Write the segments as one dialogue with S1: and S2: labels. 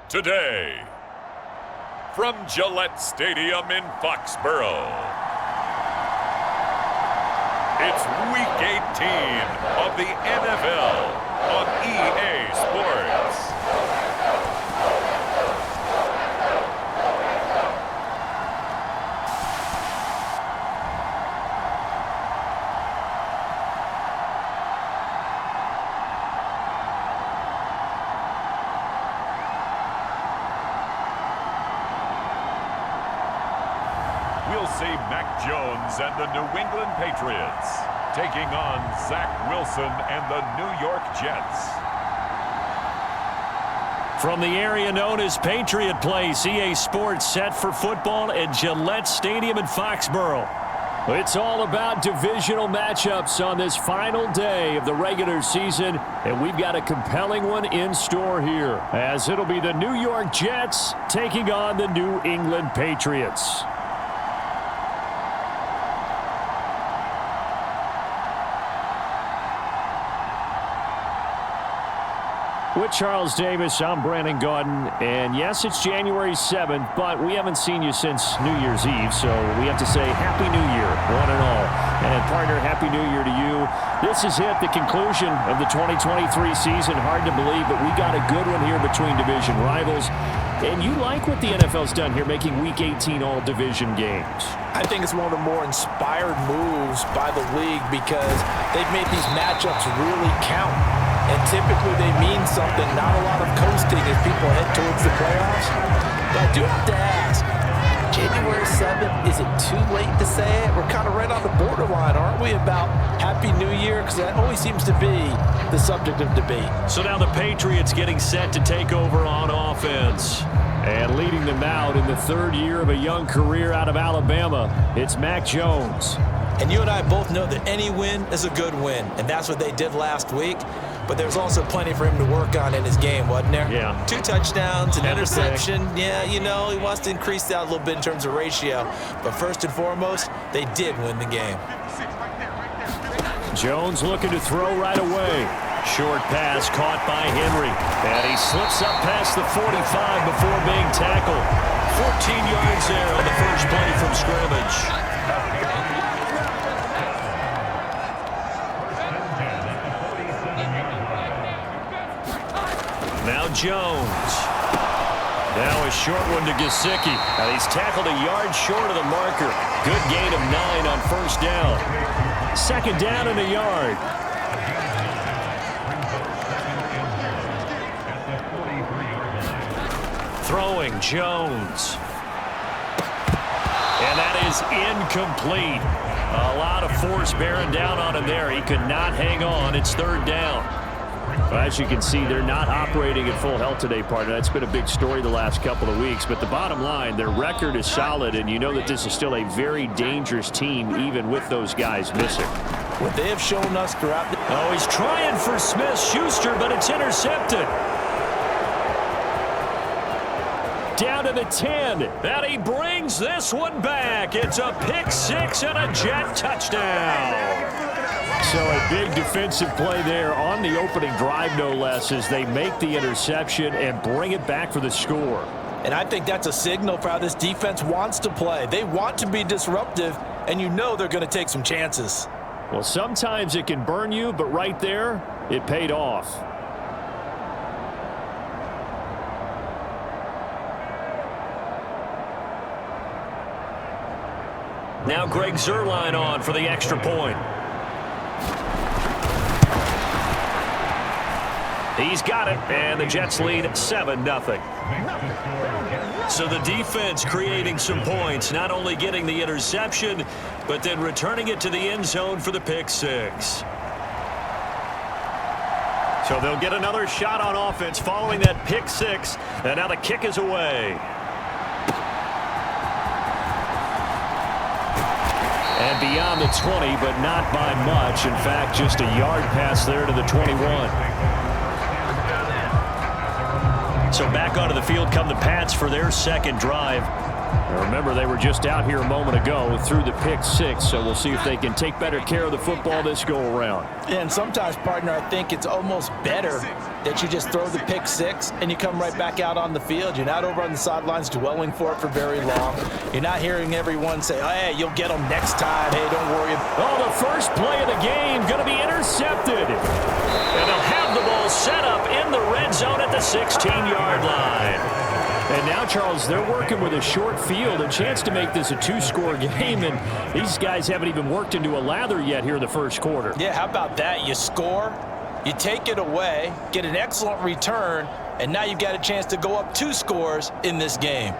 S1: Today, from Gillette Stadium in Foxborough, it's Week 18 of the NFL on EA Sports. We'll see Mac Jones and the New England Patriots taking on Zach Wilson and the New York Jets.
S2: From the area known as Patriot Place, EA Sports set for football at Gillette Stadium in Foxborough. It's all about divisional matchups on this final day of the regular season, and we've got a compelling one in store here, as it'll be the New York Jets taking on the New England Patriots. With Charles Davis, I'm Brandon Gaudin, and yes, it's January 7th, but we haven't seen you since New Year's Eve, so we have to say Happy New Year, one and all. And partner, Happy New Year to you. This is hit the conclusion of the 2023 season. Hard to believe, but we got a good one here between division rivals. And you like what the NFL's done here, making Week 18 all division games.
S3: I think it's one of the more inspired moves by the league because they've made these matchups really count. And typically they mean something, not a lot of coasting as people head towards the playoffs. But I do have to ask, January 7th, is it too late to say it? We're kind of right on the borderline, aren't we, about Happy New Year? Because that always seems to be the subject of debate.
S2: So now the Patriots getting set to take over on offense. And leading them out in the third year of a young career out of Alabama, it's Mac Jones.
S3: And you and I both know that any win is a good win, and that's what they did last week. But there's also plenty for him to work on in his game, wasn't there?
S2: Yeah.
S3: 2 touchdowns, an interception. Yeah, you know, he wants to increase that a little bit in terms of ratio. But first and foremost, they did win the game.
S2: Jones looking to throw right away. Short pass caught by Henry. And he slips up past the 45 before being tackled. 14 yards there on the first play from scrimmage. Now Jones. Now a short one to Gesicki. And he's tackled a yard short of the marker. Good gain of 9 on first down. Second down and a yard. Throwing Jones. And that is incomplete. A lot of force bearing down on him there. He could not hang on. It's third down. Well, as you can see, they're not operating at full health today, partner. That's been a big story the last couple of weeks. But the bottom line, their record is solid, and you know that this is still a very dangerous team, even with those guys missing.
S3: What they have shown us throughout the...
S2: Oh, he's trying for Smith-Schuster, but it's intercepted. Down to the 10, and he brings this one back. It's a pick 6 and a Jet touchdown. So a big defensive play there on the opening drive, no less, as they make the interception and bring it back for the score.
S3: And I think that's a signal for how this defense wants to play. They want to be disruptive, and you know they're going to take some chances.
S2: Well, sometimes it can burn you, but right there, it paid off. Now Greg Zuerlein on for the extra point. He's got it, and the Jets lead 7-0. So the defense creating some points, not only getting the interception, but then returning it to the end zone for the pick 6. So they'll get another shot on offense following that pick 6, and now the kick is away. And beyond the 20, but not by much. In fact, just a yard pass there to the 21. So back onto the field come the Pats for their second drive. Now remember, they were just out here a moment ago through the pick 6, so we'll see if they can take better care of the football this go around.
S3: And sometimes, partner, I think it's almost better that you just throw the pick six and you come right back out on the field. You're not over on the sidelines dwelling for it for very long. You're not hearing everyone say, oh, hey, you'll get them next time. Hey, don't worry.
S2: Oh, the first play of the game going to be intercepted. And they'll have the ball set up in the red zone at the 16-yard line. And now, Charles, they're working with a short field, a chance to make this a two-score game, and these guys haven't even worked into a lather yet here in the first quarter.
S3: Yeah, how about that? You score, you take it away, get an excellent return, and now you've got a chance to go up 2 scores in this game.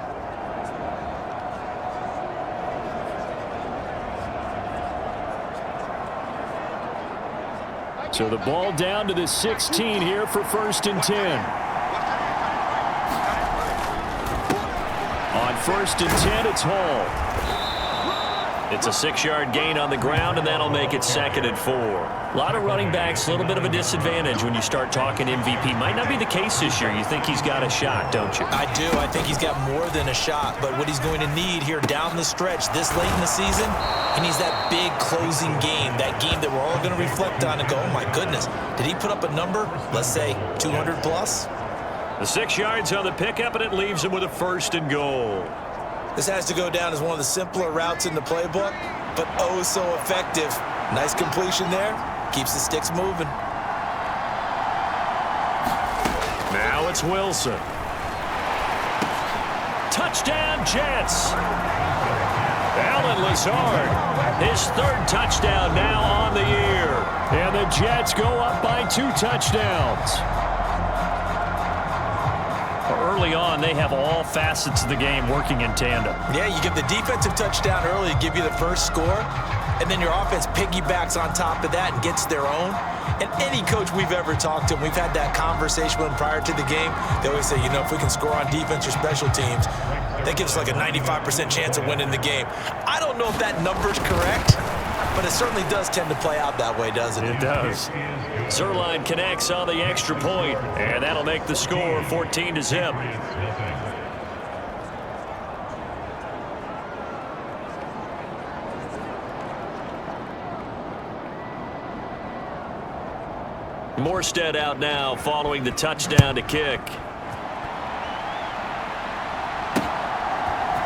S2: So the ball down to the 16 here for 1st and 10. On 1st and 10, it's Hall. It's a 6-yard gain on the ground, and that'll make it 2nd and 4. A lot of running backs, a little bit of a disadvantage when you start talking MVP. Might not be the case this year. You think he's got a shot, don't you?
S3: I do. I think he's got more than a shot, but what he's going to need here down the stretch this late in the season, he needs that big closing game, that game that we're all going to reflect on and go, oh, my goodness, did he put up a number, let's say 200 plus?
S2: The 6 yards on the pickup, and it leaves him with a 1st and goal.
S3: This has to go down as one of the simpler routes in the playbook, but oh so effective. Nice completion there. Keeps the sticks moving.
S2: Now it's Wilson. Touchdown, Jets. Allen Lazard, his 3rd touchdown now on the year. And the Jets go up by 2 touchdowns. Early on, they have all facets of the game working in tandem.
S3: Yeah, you give the defensive touchdown early to give you the first score, and then your offense piggybacks on top of that and gets their own. And any coach we've ever talked to, we've had that conversation with them prior to the game, they always say, you know, if we can score on defense or special teams, that gives us like a 95% chance of winning the game. I don't know if that number's correct, but it certainly does tend to play out that way, doesn't it?
S2: It does. Zuerlein connects on the extra point, and that'll make the score 14-0. Morstead out now following the touchdown to kick.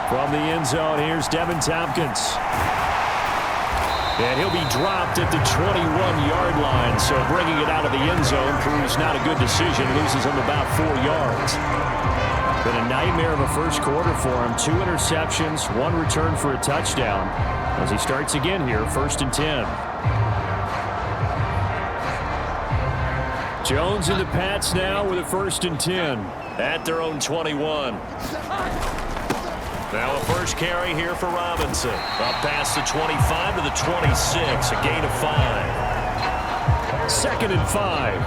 S2: From the end zone, here's Devin Tompkins. And he'll be dropped at the 21-yard line, so bringing it out of the end zone proves not a good decision. Loses him about 4 yards. Been a nightmare of a first quarter for him. 2 interceptions, 1 return for a touchdown. As he starts again here, 1st and 10. Jones and the Pats now with a 1st and 10 at their own 21. Now a first carry here for Robinson. Up past the 25 to the 26, a gain of 5. 2nd and 5.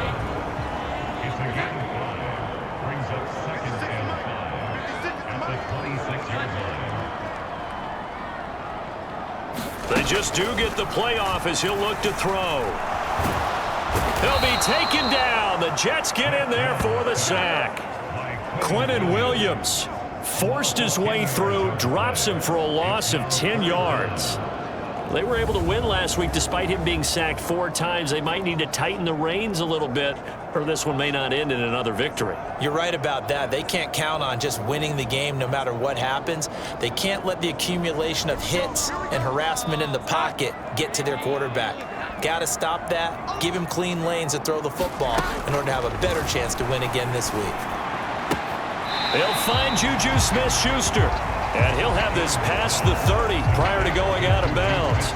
S2: They just do get the playoff as he'll look to throw. He'll be taken down. The Jets get in there for the sack. Quentin Williams forced his way through, drops him for a loss of 10 yards. They were able to win last week despite him being sacked 4 times. They might need to tighten the reins a little bit, or this one may not end in another victory.
S3: You're right about that. They can't count on just winning the game no matter what happens. They can't let the accumulation of hits and harassment in the pocket get to their quarterback. Got to stop that, give him clean lanes to throw the football in order to have a better chance to win again this week.
S2: They'll find Juju Smith-Schuster, and he'll have this past the 30 prior to going out of bounds.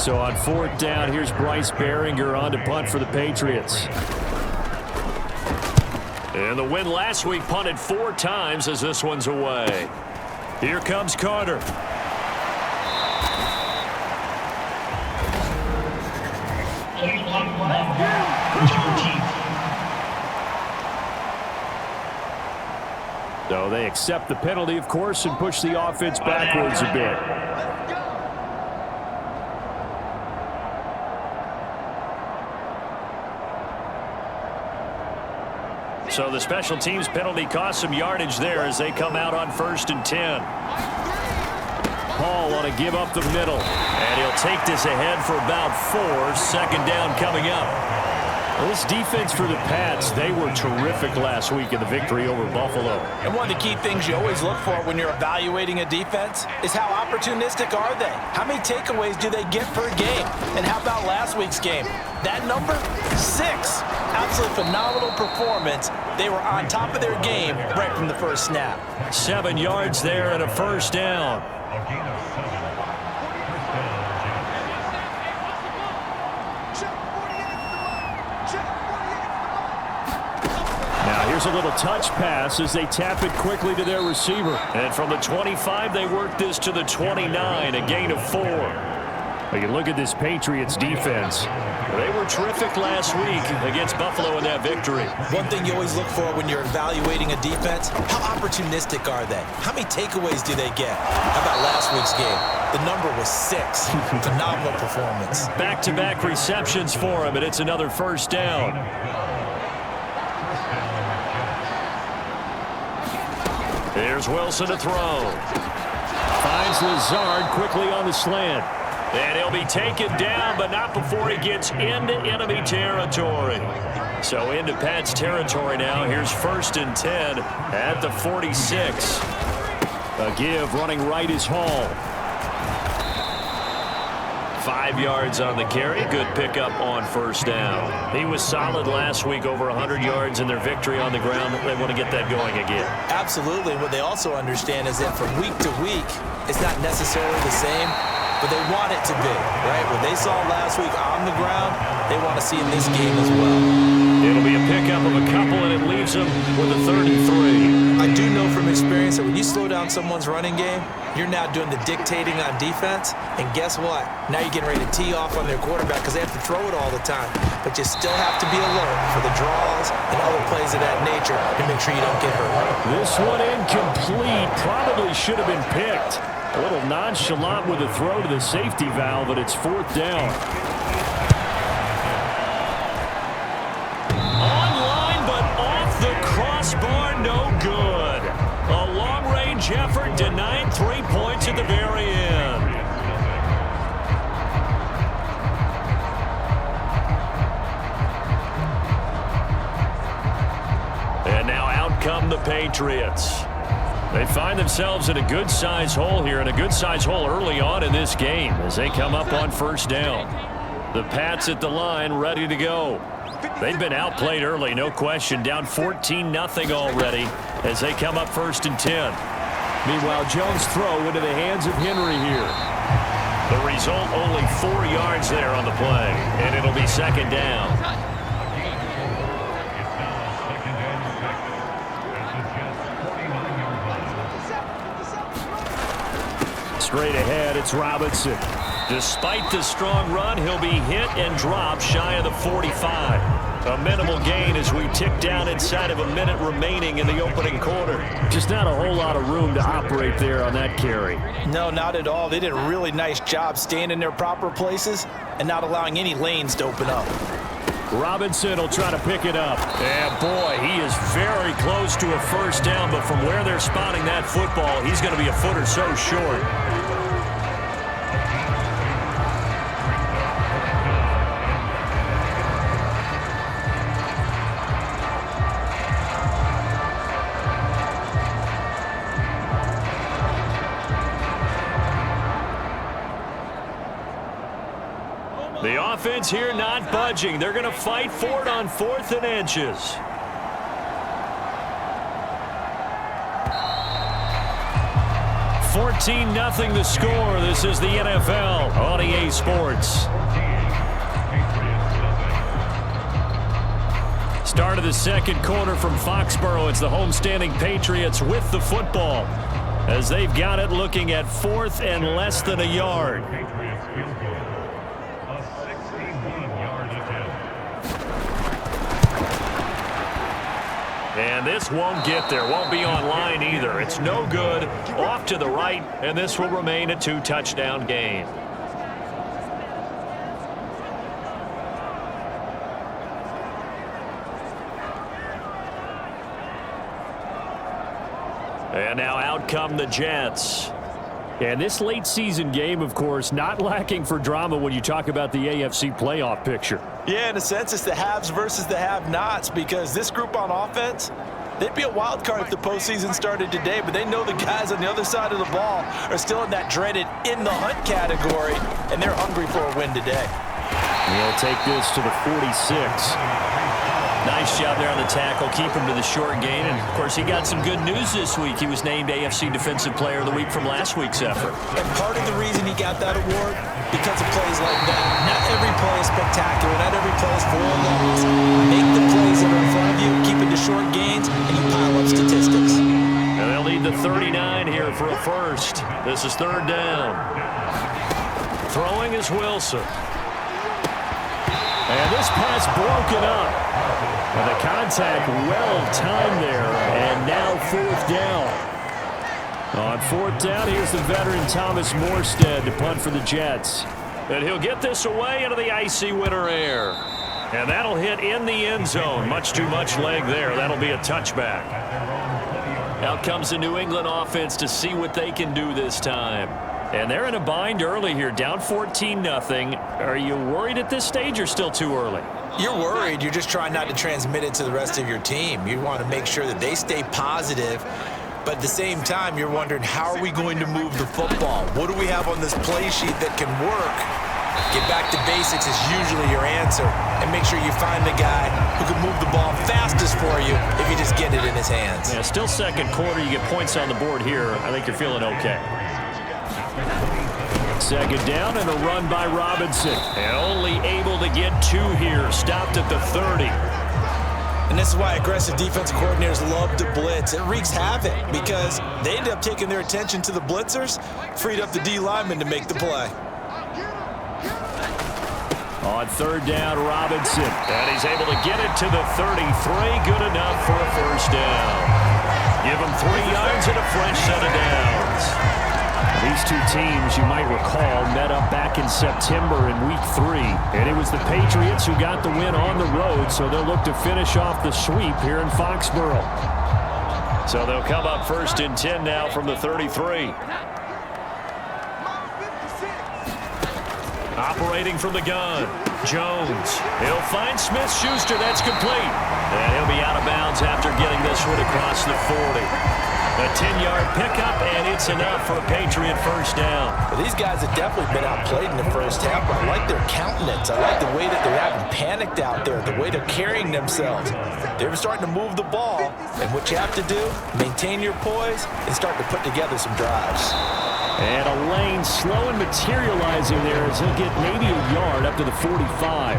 S2: So on 4th down, here's Bryce Baringer on to punt for the Patriots. And the win last week punted 4 times as this one's away. Here comes Carter. So they accept the penalty, of course, and push the offense backwards a bit. So the special teams penalty cost some yardage there as they come out on 1st and 10. Hall on to give up the middle, and he'll take this ahead for about 4. 2nd down coming up. Well, this defense for the Pats, they were terrific last week in the victory over Buffalo.
S3: And one of the key things you always look for when you're evaluating a defense is how opportunistic are they? How many takeaways do they get per game? And how about last week's game? That number, 6. Absolutely phenomenal performance. They were on top of their game right from the first snap.
S2: 7 yards there and a first down. Now here's a little touch pass as they tap it quickly to their receiver. And from the 25, they work this to the 29, a gain of 4. You look at this Patriots defense. They were terrific last week against Buffalo in that victory.
S3: One thing you always look for when you're evaluating a defense, how opportunistic are they? How many takeaways do they get? How about last week's game? The number was 6. Phenomenal performance.
S2: Back-to-back receptions for him, and it's another first down. There's Wilson to throw. Finds Lazard quickly on the slant. And he'll be taken down, but not before he gets into enemy territory. So into Pat's territory now. Here's 1st and 10 at the 46. A give running right is Hall. 5 yards on the carry. Good pickup on first down. He was solid last week, over 100 yards in their victory on the ground. They want to get that going again.
S3: Absolutely. What they also understand is that from week to week, it's not necessarily the same, but they want it to be, right? What they saw last week on the ground, they want to see in this game as well.
S2: It'll be a pickup of a couple, and it leaves them with a 33.
S3: I do know from experience that when you slow down someone's running game, you're now doing the dictating on defense, and guess what? Now you're getting ready to tee off on their quarterback because they have to throw it all the time. But you still have to be alert for the draws and other plays of that nature to make sure you don't get hurt.
S2: This one incomplete. Probably should have been picked. A little nonchalant with a throw to the safety valve, but it's 4th down. Online, but off the crossbar, no good. A long-range effort denied 3 points at the very end. And now out come the Patriots. They find themselves in a good-sized hole here, and a good-sized hole early on in this game as they come up on first down. The Pats at the line, ready to go. They've been outplayed early, no question, down 14-0 already as they come up 1st and 10. Meanwhile, Jones' throw into the hands of Henry here. The result, only 4 yards there on the play, and it'll be 2nd down. Straight ahead, it's Robinson. Despite the strong run, he'll be hit and dropped shy of the 45. A minimal gain as we tick down inside of a minute remaining in the opening quarter. Just not a whole lot of room to operate there on that carry.
S3: No, not at all. They did a really nice job staying in their proper places and not allowing any lanes to open up.
S2: Robinson will try to pick it up. And boy, he is very close to a first down, but from where they're spotting that football, he's going to be a foot or so short. The offense here not budging. They're going to fight for it on 4th and inches. $14-0 the score. This is the NFL on EA Sports. Start of the second quarter from Foxborough. It's the homestanding Patriots with the football as they've got it looking at 4th and less than a yard. And this won't get there. Won't be online either. It's no good. Off to the right, and this will remain a 2-touchdown game. And now out come the Jets. And this late season game, of course, not lacking for drama when you talk about the AFC playoff picture.
S3: Yeah, in a sense, it's the haves versus the have-nots, because this group on offense, they'd be a wild card if the postseason started today, but they know the guys on the other side of the ball are still in that dreaded in-the-hunt category, and they're hungry for a win today.
S2: He'll take this to the 46.
S4: Nice job there on the tackle. Keep him to the short gain. And, of course, he got some good news this week. He was named AFC Defensive Player of the Week from last week's effort.
S3: And part of the reason he got that award, because of plays like that. Not every play is spectacular. Not every play is for a loss. Make the plays that are in front of you, keep it to short gains, and you pile up statistics.
S2: And they'll need the 39 here for a first. This is third down. Throwing is Wilson. And this pass broken up. And the contact well-timed there. And now fourth down. On fourth down, here's the veteran Thomas Morstead to punt for the Jets. And he'll get this away into the icy winter air. And that'll hit in the end zone. Much too much leg there. That'll be a touchback. Out comes the New England offense to see what they can do this time. And they're in a bind early here, down 14-0. Are you worried at this stage or still too early?
S3: You're worried. You're just trying not to transmit it to the rest of your team. You want to make sure that they stay positive. But at the same time, you're wondering, how are we going to move the football? What do we have on this play sheet that can work? Get back to basics is usually your answer. And make sure you find the guy who can move the ball fastest for you if you just get it in his hands.
S2: Yeah, still second quarter. You get points on the board here. I think you're feeling okay. Second down and a run by Robinson. And only able to get two here. Stopped at the 30.
S3: And this is why aggressive defensive coordinators love to blitz. It wreaks havoc because they end up taking their attention to the blitzers, freed up the D lineman to make the play.
S2: On third down, Robinson. And he's able to get it to the 33. Good enough for a first down. Give him 3 yards and a fresh set of downs. These two teams, you might recall, met up back in September in Week 3. And it was the Patriots who got the win on the road, so they'll look to finish off the sweep here in Foxborough. So they'll come up first and 10 now from the 33. Operating from the gun, Jones. He'll find Smith-Schuster. That's complete. And he'll be out of bounds after getting this one across the 40. A 10-yard pickup, and it's enough for a Patriot first down.
S3: Well, these guys have definitely been outplayed in the first half, but I like their countenance. I like the way that they haven't panicked out there, the way they're carrying themselves. They're starting to move the ball, and what you have to do, maintain your poise and start to put together some drives.
S2: And a lane slow and materializing there as he'll get maybe a yard up to the 45.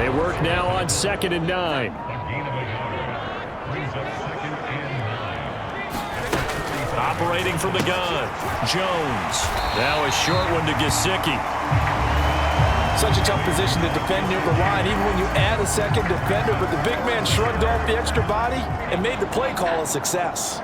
S2: They work now on 2nd and 9. Operating from the gun, Jones. Now a short one to Gesicki.
S3: Such a tough position to defend near the line, even when you add a second defender, but the big man shrugged off the extra body and made the play call a success.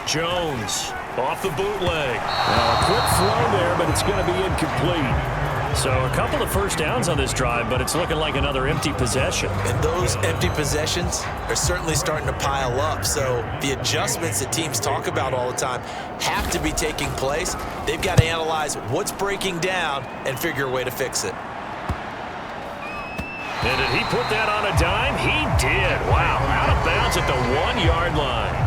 S2: Jones off the bootleg. A quick throw there, but it's going to be incomplete. So a couple of first downs on this drive, but it's looking like another empty possession.
S3: And those empty possessions are certainly starting to pile up. So the adjustments that teams talk about all the time have to be taking place. They've got to analyze what's breaking down and figure a way to fix it.
S2: And did he put that on a dime? He did. Wow, out of bounds at the 1-yard line.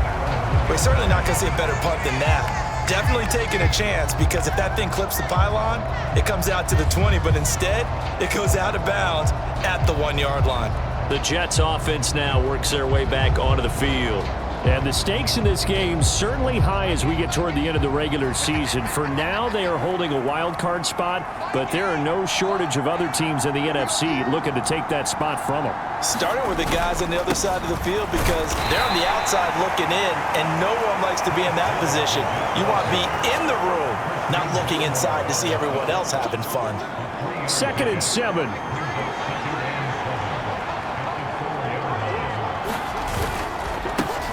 S3: We're certainly not going to see a better punt than that. Definitely taking a chance, because if that thing clips the pylon, it comes out to the 20, but instead it goes out of bounds at the 1-yard line.
S2: The Jets offense now works their way back onto the field. And the stakes in this game certainly high as we get toward the end of the regular season. For now, they are holding a wild card spot, but there are no shortage of other teams in the NFC looking to take that spot from them.
S3: Starting with the guys on the other side of the field, because they're on the outside looking in, and no one likes to be in that position. You want to be in the room, not looking inside to see everyone else having fun.
S2: 2nd and 7.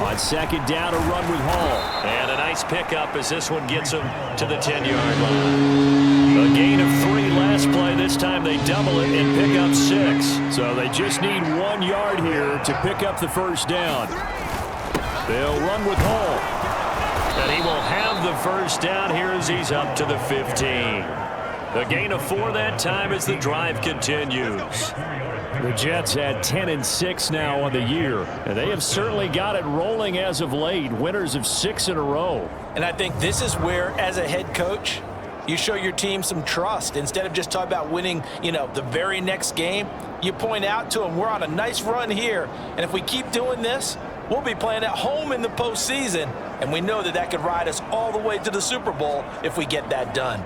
S2: On 2nd down, a run with Hall. And a nice pickup as this one gets him to the 10-yard line. A gain of 3 last play. This time they double it and pick up 6. So they just need 1 yard here to pick up the first down. They'll run with Hall. And he will have the first down here as he's up to the 15.
S4: The gain of 4 that time as the drive continues.
S2: The Jets at 10-6 now on the year, and they have certainly got it rolling as of late, winners of 6 in a row.
S3: And I think this is where, as a head coach, you show your team some trust. Instead of just talking about winning, the very next game, you point out to them, we're on a nice run here, and if we keep doing this, we'll be playing at home in the postseason, and we know that that could ride us all the way to the Super Bowl if we get that done.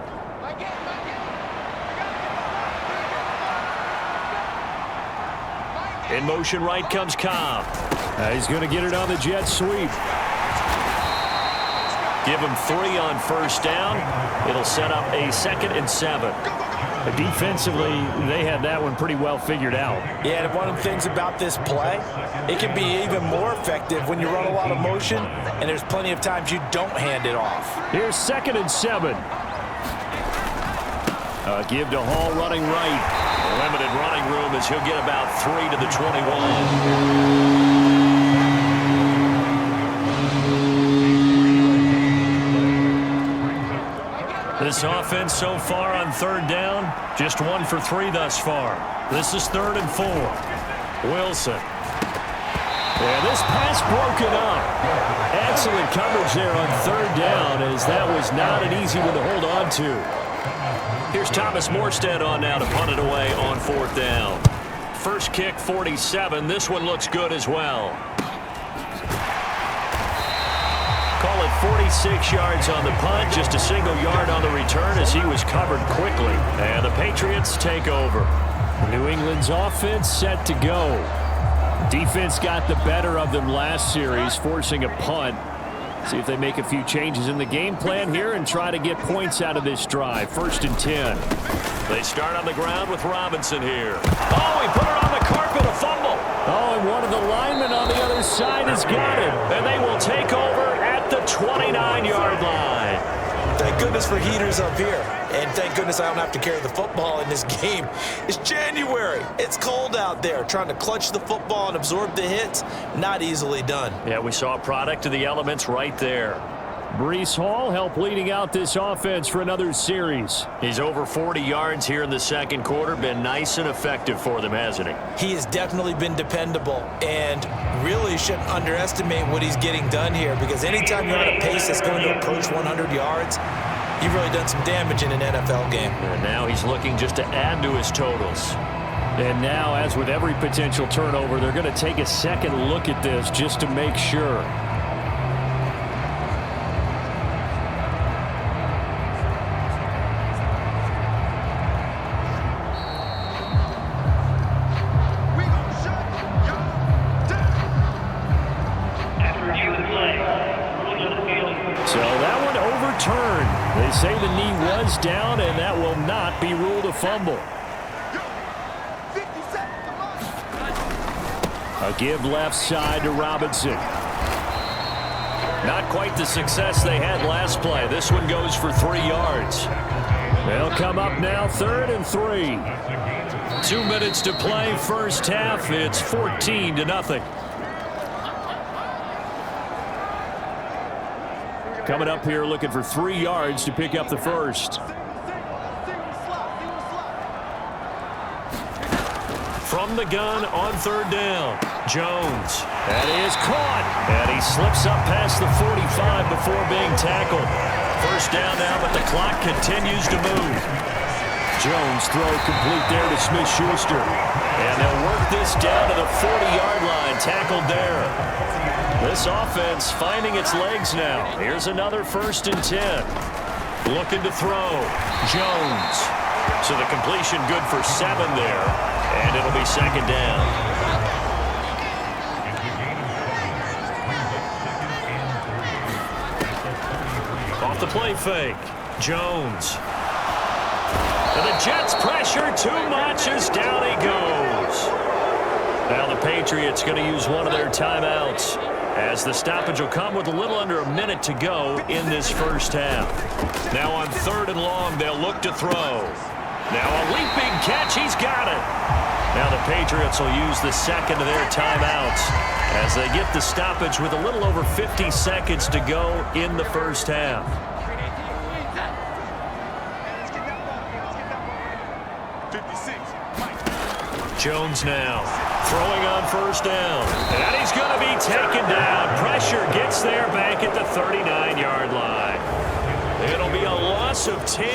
S4: In motion right comes Cobb.
S2: He's going to get it on the jet sweep.
S4: Give him 3 on first down. It'll set up a 2nd and 7.
S2: Defensively, they had that one pretty well figured out.
S3: Yeah, and one of the things about this play, it can be even more effective when you run a lot of motion, and there's plenty of times you don't hand it off.
S2: Here's 2nd and 7. Give to Hall running right.
S4: Limited running room as he'll get about 3 to the 21. This offense so far on 3rd down, just 1 for 3 thus far. This is 3rd and 4. Wilson.
S2: Yeah, this pass broken up. Excellent coverage there on 3rd down, as that was not an easy one to hold on to.
S4: Here's Thomas Morstead on now to punt it away on 4th down. First kick, 47. This one looks good as well. Call it 46 yards on the punt, just a single yard on the return as he was covered quickly. And the Patriots take over.
S2: New England's offense set to go. Defense got the better of them last series, forcing a punt. See if they make a few changes in the game plan here and try to get points out of this drive. 1st and 10.
S4: They start on the ground with Robinson here. Oh, he put it on the carpet, a fumble.
S2: Oh, and one of the linemen on the other side has got it.
S4: And they will take over at the 29-yard line.
S3: Thank goodness for heaters up here. And thank goodness I don't have to carry the football in this game. It's January. It's cold out there. Trying to clutch the football and absorb the hits, not easily done.
S4: Yeah, we saw a product of the elements right there.
S2: Breece Hall helped leading out this offense for another series.
S4: He's over 40 yards here in the 2nd quarter. Been nice and effective for them, hasn't he?
S3: He has definitely been dependable, and really shouldn't underestimate what he's getting done here, because anytime you're on a pace that's going to approach 100 yards, you've really done some damage in an NFL game.
S4: And now he's looking just to add to his totals.
S2: And now, as with every potential turnover, they're going to take a second look at this just to make sure. They say the knee was down, and that will not be ruled a fumble. A give left side to Robinson.
S4: Not quite the success they had last play. This one goes for 3 yards.
S2: They'll come up now 3rd and 3.
S4: 2 minutes to play, first half. It's 14-0.
S2: Coming up here looking for 3 yards to pick up the first.
S4: From the gun on 3rd down, Jones.
S2: That is caught.
S4: And he slips up past the 45 before being tackled. First down now, but the clock continues to move.
S2: Jones throw complete there to Smith-Schuster.
S4: And they'll work this down to the 40-yard line, tackled there. This offense finding its legs now. Here's another 1st and 10. Looking to throw. Jones. So the completion good for 7 there. And it'll be 2nd down. Off the play fake. Jones. And the Jets pressure too much as down he goes. Now the Patriots going to use one of their timeouts, as the stoppage will come with a little under a minute to go in this first half. Now on 3rd and long, they'll look to throw. Now a leaping catch, he's got it. Now the Patriots will use the 2nd of their timeouts as they get the stoppage with a little over 50 seconds to go in the first half. Jones now throwing on first down. And he's going to be taken down. Pressure gets there back at the 39-yard line. It'll be a loss of 10.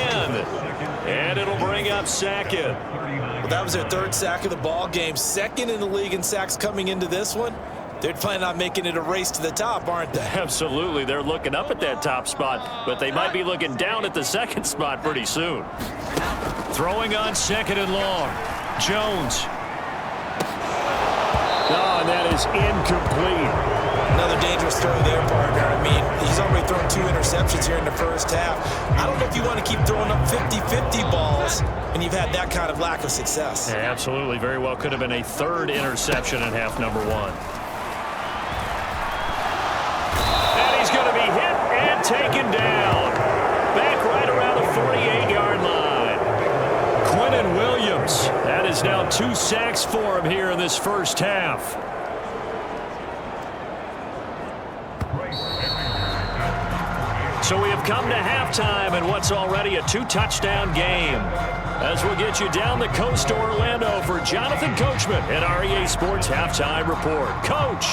S4: And it'll bring up Sackett.
S3: Well, that was their third sack of the ball game. Second in the league in sacks coming into this one. They're planning on making it a race to the top, aren't they?
S2: Absolutely. They're looking up at that top spot, but they might be looking down at the second spot pretty soon.
S4: Throwing on second and long. Jones.
S2: Oh, and that is incomplete.
S3: Another dangerous throw there, partner. I mean, he's already thrown 2 interceptions here in the first half. I don't know if you want to keep throwing up 50-50 balls when you've had that kind of lack of success.
S4: Yeah, absolutely. Very well could have been a third interception in half number 1. He's going to be hit and taken down. Back right around the 48-yard line. Quinnen Williams. That is now 2 sacks for him here in this first half. So we have come to halftime in what's already a 2-touchdown game. As we'll get you down the coast to Orlando for Jonathan Coachman at REA Sports Halftime Report. Coach.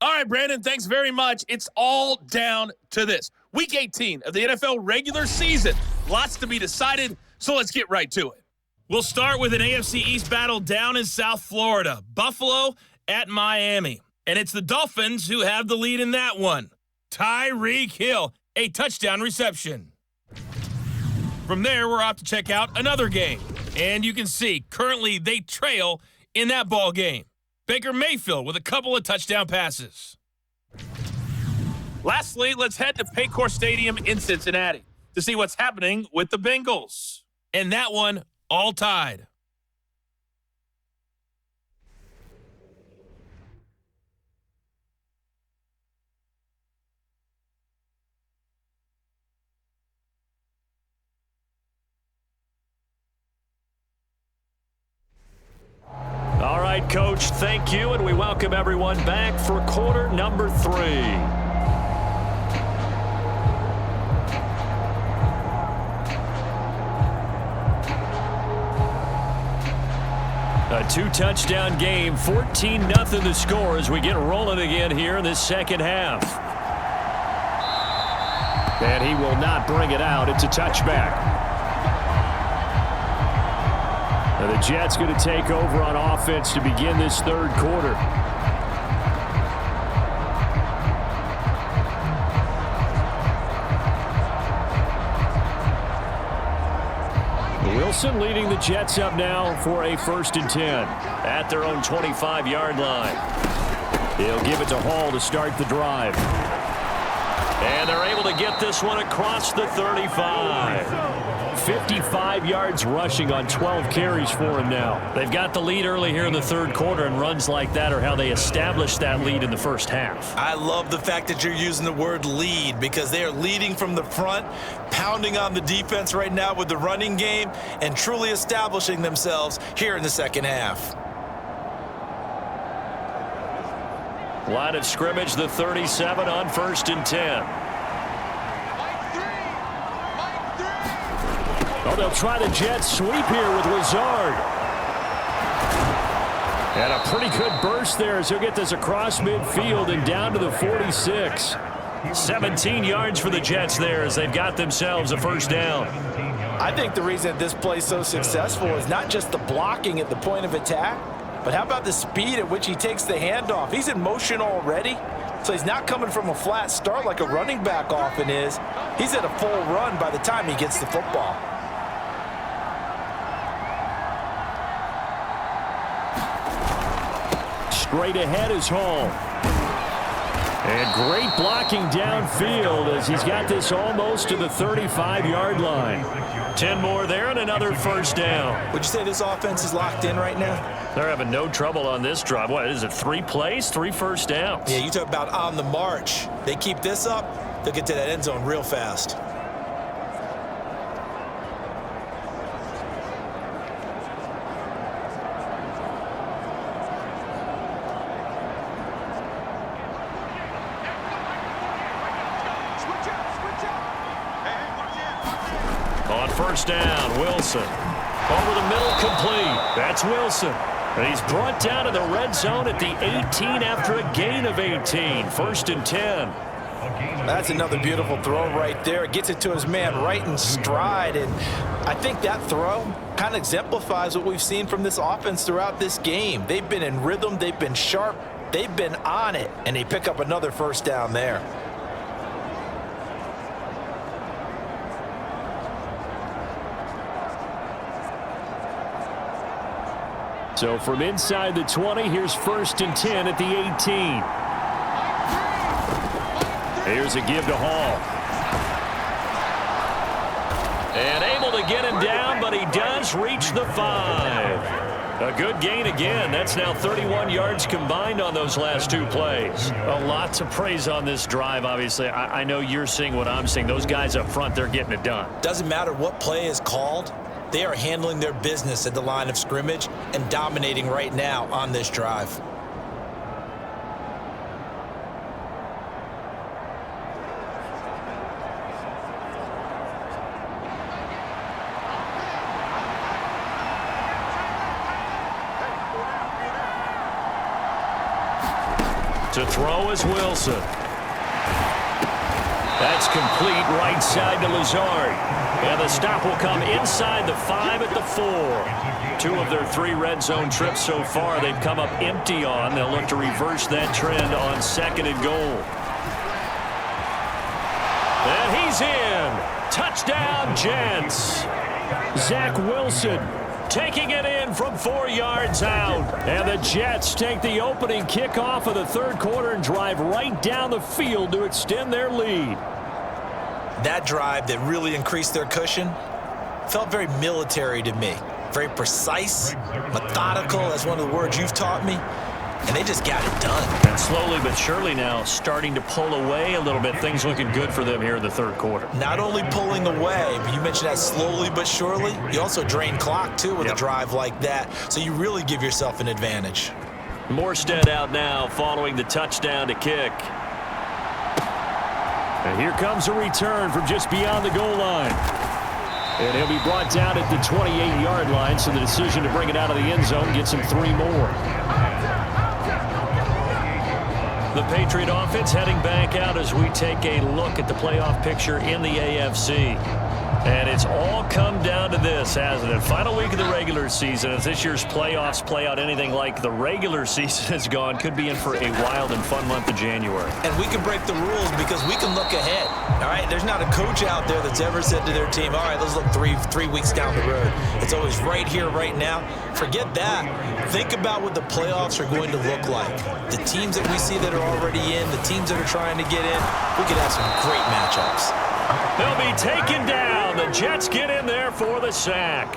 S5: All right, Brandon, thanks very much. It's all down to this. Week 18 of the NFL regular season. Lots to be decided, so let's get right to it. We'll start with an AFC East battle down in South Florida. Buffalo at Miami. And it's the Dolphins who have the lead in that one. Tyreek Hill, a touchdown reception. From there, we're off to check out another game. And you can see, currently they trail in that ball game. Baker Mayfield with a couple of touchdown passes. Lastly, let's head to Paycor Stadium in Cincinnati to see what's happening with the Bengals. And that one, all tied.
S4: All right, Coach, thank you, and we welcome everyone back for quarter number 3. A 2-touchdown game, 14-0 the score as we get rolling again here in this second half.
S2: And he will not bring it out. It's a touchback. Now the Jets going to take over on offense to begin this third quarter. Wilson leading the Jets up now for a 1st and 10 at their own 25-yard line. He'll give it to Hall to start the drive.
S4: And they're able to get this one across the 35.
S2: 55 yards rushing on 12 carries for him now.
S4: They've got the lead early here in the third quarter, and runs like that are how they established that lead in the first half.
S3: I love the fact that you're using the word lead because they are leading from the front, pounding on the defense right now with the running game, and truly establishing themselves here in the second half.
S4: Line of scrimmage, the 37 on 1st and 10.
S2: Oh, they'll try the jet sweep here with Lazard. And a pretty good burst there as he'll get this across midfield and down to the 46.
S4: 17 yards for the Jets there as they've got themselves a 1st down.
S3: I think the reason that this play is so successful is not just the blocking at the point of attack, but how about the speed at which he takes the handoff? He's in motion already, so he's not coming from a flat start like a running back often is. He's at a full run by the time he gets the football.
S2: Straight ahead is Hall. And great blocking downfield as he's got this almost to the 35-yard line.
S4: 10 more there and another 1st down.
S3: Would you say this offense is locked in right now?
S4: They're having no trouble on this drive. What is it, 3 plays, 3 1st downs?
S3: Yeah, you talk about on the march. They keep this up, they'll get to that end zone real fast.
S4: On first down, Wilson. Over the middle, complete. That's Wilson. And he's brought down to the red zone at the 18 after a gain of 18. 1st and 10.
S3: That's another beautiful throw right there. Gets it to his man right in stride. And I think that throw kind of exemplifies what we've seen from this offense throughout this game. They've been in rhythm. They've been sharp. They've been on it. And they pick up another first down there.
S2: So from inside the 20, here's 1st and 10 at the 18. Here's a give to Hall.
S4: And able to get him down, but he does reach the 5. A good gain again. That's now 31 yards combined on those last 2 plays.
S2: A lot to praise on this drive, obviously. I know you're seeing what I'm seeing. Those guys up front, they're getting it done.
S3: Doesn't matter what play is called. They are handling their business at the line of scrimmage and dominating right now on this drive.
S4: To throw is Wilson. That's complete right side to Lazard. And the stop will come inside the 5 at the 4. 2 of their 3 red zone trips so far they've come up empty on. They'll look to reverse that trend on 2nd and goal. And he's in. Touchdown, Jets.
S2: Zach Wilson
S4: taking it in from 4 yards out.
S2: And the Jets take the opening kickoff of the 3rd quarter and drive right down the field to extend their lead.
S3: That drive that really increased their cushion felt very military to me. Very precise, methodical, that's one of the words you've taught me. And they just got it done.
S4: And slowly but surely now starting to pull away a little bit. Things looking good for them here in the 3rd quarter.
S3: Not only pulling away, but you mentioned that slowly but surely. You also drain clock, too, with a drive like that. So you really give yourself an advantage.
S4: Morstead out now following the touchdown to kick.
S2: And here comes a return from just beyond the goal line. And he'll be brought down at the 28-yard line, so the decision to bring it out of the end zone gets him 3 more.
S4: The Patriot offense heading back out as we take a look at the playoff picture in the AFC. And it's all come down to this, hasn't it? Final week of the regular season. As this year's playoffs play out anything like the regular season has gone, could be in for a wild and fun month of January.
S3: And we can break the rules because we can look ahead. All right, there's not a coach out there that's ever said to their team, all right, let's look three weeks down the road. It's always right here, right now. Forget that. Think about what the playoffs are going to look like. The teams that we see that are already in, the teams that are trying to get in, we could have some great matchups.
S4: They'll be taken down. The Jets get in there for the sack.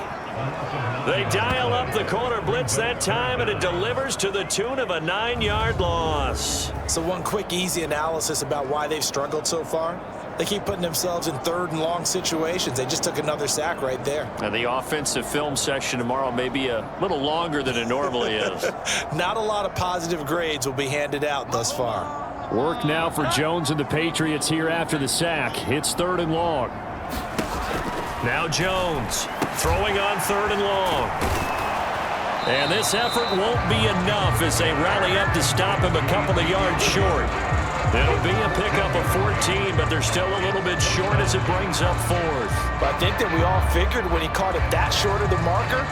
S4: They dial up the corner blitz that time, and it delivers to the tune of a 9-yard loss.
S3: So one quick, easy analysis about why they've struggled so far. They keep putting themselves in 3rd and long situations. They just took another sack right there.
S4: And the offensive film session tomorrow may be a little longer than it normally is.
S3: Not a lot of positive grades will be handed out thus far.
S2: Work now for Jones and the Patriots here after the sack. It's 3rd and long.
S4: Now Jones throwing on 3rd and long. And this effort won't be enough as they rally up to stop him a couple of yards short. It'll be a pickup of 14, but they're still a little bit short as it brings up 4th.
S3: But I think that we all figured when he caught it that short of the marker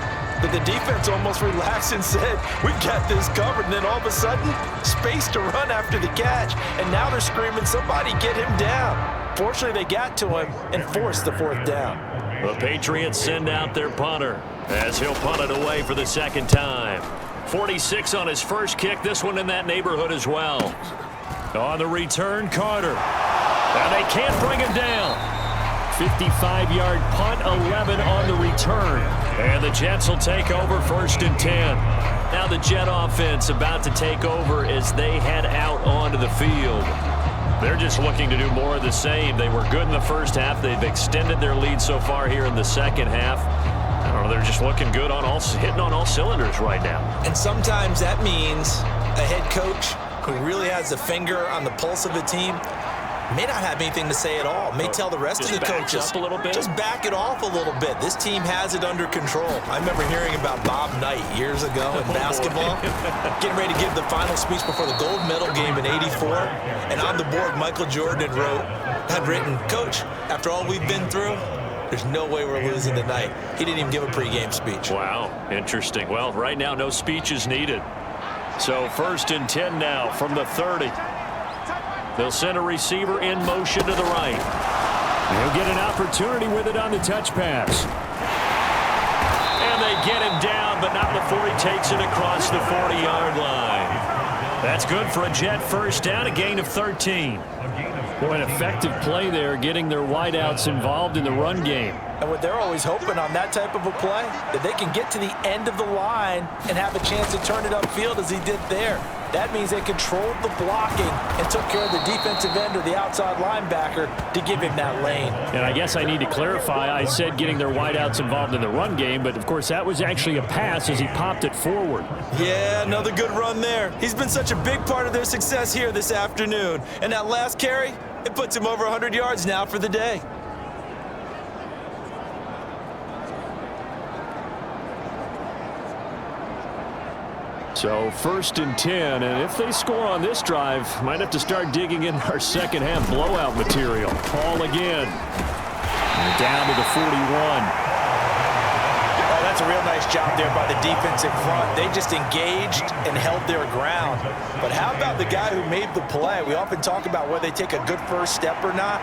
S3: that the defense almost relaxed and said, we've got this covered. And then all of a sudden, space to run after the catch. And now they're screaming, somebody get him down. Fortunately, they got to him and forced the 4th down.
S4: The Patriots send out their punter as he'll punt it away for the 2nd time. 46 on his first kick, this one in that neighborhood as well. On the return, Carter. And they can't bring him down.
S2: 55-yard punt, 11 on the return.
S4: And the Jets will take over 1st and 10. Now the Jet offense about to take over as they head out onto the field. They're just looking to do more of the same. They were good in the first half. They've extended their lead so far here in the 2nd half. I don't know, they're just looking good on hitting on all cylinders right now.
S3: And sometimes that means a head coach who really has a finger on the pulse of the team may not have anything to say at all. May tell the rest of the coaches,
S4: up a little bit.
S3: just back it off a little bit. This team has it under control. I remember hearing about Bob Knight years ago in basketball, getting ready to give the final speech before the gold medal game in '84. And on the board, Michael Jordan had written, "Coach, after all we've been through, there's no way we're losing tonight." He didn't even give a pregame speech.
S4: Wow, interesting. Well, right now, no speech is needed. So 1st and 10 now from the 30. They'll send a receiver in motion to the right.
S2: He'll get an opportunity with it on the touch pass.
S4: And they get him down, but not before he takes it across the 40-yard line. That's good for a Jet first down, a gain of 13.
S2: Boy, an effective play there, getting their wideouts involved in the run game.
S3: And what they're always hoping on that type of a play, that they can get to the end of the line and have a chance to turn it upfield as he did there. That means they controlled the blocking and took care of the defensive end or the outside linebacker to give him that lane.
S2: And I guess I need to clarify, I said getting their wideouts involved in the run game, but of course that was actually a pass as he popped it forward.
S3: Yeah, another good run there. He's been such a big part of their success here this afternoon. And that last carry, it puts him over 100 yards now for the day.
S2: So 1st and 10, and if they score on this drive, might have to start digging in our second half blowout material. Ball again. Down to the 41.
S3: Oh, that's a real nice job there by the defensive front. They just engaged and held their ground. But how about the guy who made the play? We often talk about whether they take a good first step or not.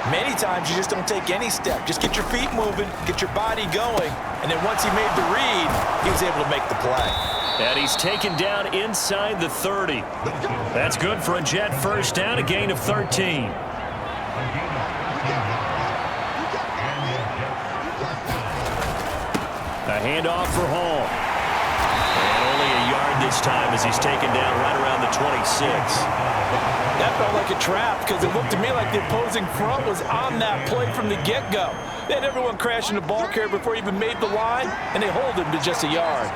S3: Many times you just don't take any step. Just get your feet moving, get your body going, and then once he made the read, he was able to make the play.
S4: And he's taken down inside the 30. That's good for a Jet first down, a gain of 13.
S2: A handoff for Hall.
S4: And only a yard this time as he's taken down right around the 26.
S3: That felt like a trap because it looked to me like the opposing front was on that play from the get-go. They had everyone crashing the ball carrier before he even made the line, and they hold him to just a yard.